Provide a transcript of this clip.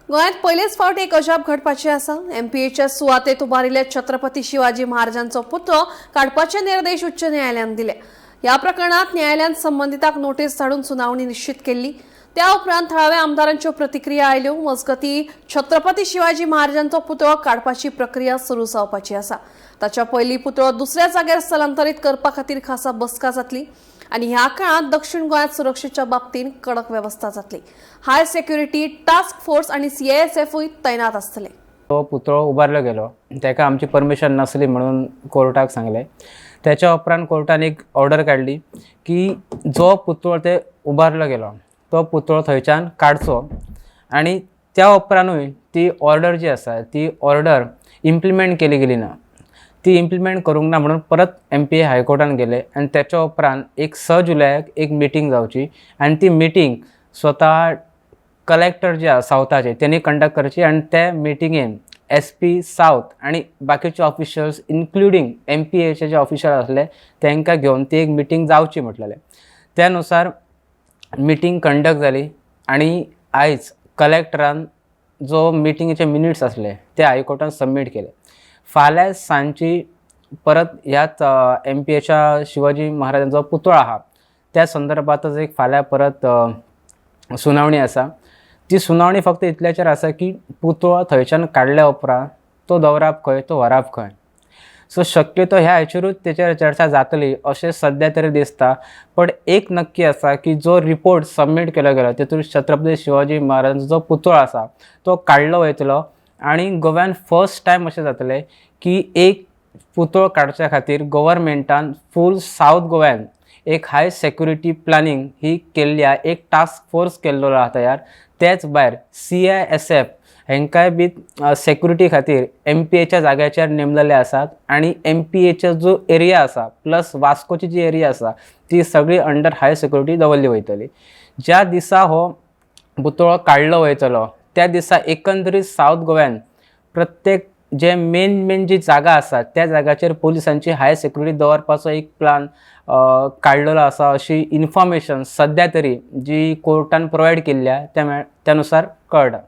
गोंयांत पयलेच फावट एक अजाप घडपाचें आसा। एमपीएच्या सुवातेत उबारिल्ले छत्रपती शिवाजी महाराजांचो पुतळो काडपाचे निर्देश उच्च न्यायालयान दिले। ह्या प्रकरणात न्यायालयान संबंधिताक नोटीस धाडून सुनावणी निश्चित केल्ली। त्या उपरांत थळाव्या आमदारांच्यो प्रतिक्रिया आयल्यो। मजगतीं छत्रपती शिवाजी महाराजांचो पुतळो काडपाची प्रक्रिया सुरू जावपाची आसा। ताच्या पयलीं पुतळो दुसऱ्या जाग्यार स्थलांतरीत करपा खातीर खासा बसका जातली आणि ह्या काळात दक्षिण गोंयांत सुरक्षेच्या बाबतीत कडक व्यवस्था जातली। हाय सिक्युरिटी टास्क फोर्स आणि सीआयएसएफूय तैनात आसतले। तो पुतळो उबारलो गेलो, ताका आमची परमिशन नसली म्हणून कोर्टाक सांगले। त्याच्या उपरांत कोर्टान एक ऑर्डर काढली की जो पुतळो ते उबारलो गेलो तो पुतळो थंयच्यान काडचो आणि त्या उपरांतूय ती ऑर्डर जी आसा ती ऑर्डर इम्प्लिमेंट केली गेली ना। ती इम्प्लिमेंट करूंक ना म्हणून परत MPA हायकोर्टान गेले आणि त्याच्या उपरांत एक 6 जुलयाक एक मिटींग जावची आणि ती मिटींग स्वतः कलेक्टर जे आसा सावथाचे त्यांनी कंडक्ट करची आणि त्या मिटींगेन SP साउथ आणि बाकीचे ऑफिशियल्स इन्क्लुडींग MPAचे जे ऑफिशियल आसले तांकां घेवन ती एक मिटींग जावची म्हटलेले। त्यानुसार मिटींग कंडक्ट जाली आणि आयज कलेक्टरान जो मिटींगेचे मिनिट्स आसले ते हायकोर्टान सबमीट केले। फाल्यां सांजची परत ह्याच MPAच्या शिवाजी महाराजांचो पुतळो आहा त्या संदर्भातच एक फाल्यां परत सुनावणी आसा। ती सुनावणी फक्त इतल्याचेर आसा की पुतळो थंयच्यान काडल्या उपरांत तो दवरप खंय तो व्हरप खंय। सो शक्यतो ह्या हाचेरूच तेचेर चर्चा जातली अशें सद्या तरी दिसता। पण एक नक्की आसा की जो रिपोर्ट सबमीट केलो गेलो तेतून छत्रपती शिवाजी महाराजांचो जो पुतळो आसा तो काडलो वयतलो आणि गोव्यान फर्स्ट टायम अशें जातलें की एक पुतळो काडच्या खातीर गव्हर्मेंटान फूल साउथ गोव्यान एक हाय सिक्युरिटी प्लॅनिंग ही केल्ली आहे, एक टास्क फोर्स केल्लो आहा तयार। तेच भायर CISF हेंकाय बी सिक्युरिटी खातीर MPAच्या जाग्याचेर नेमलेले आसात आणि MPAचो जो एरिया आसा प्लस वास्कोची जी एरिया आसा ती सगळी अंडर हाय सिक्युरिटी दवरली वयतली। ज्या दिसा हो पुतळो काडलो वयतलो त्या दिसा एकंदरीत साउथ गोव्यान प्रत्येक जे मेन जी जागा आसा त्या जाग्याचेर पुलिसांची हाय सिक्युरिटी दवरपाचो एक प्लान काडलेलो आसा अशी इन्फॉर्मेशन सद्या तरी जी कोर्टान प्रोवायड केल्ल्या त्यानुसार कळटा।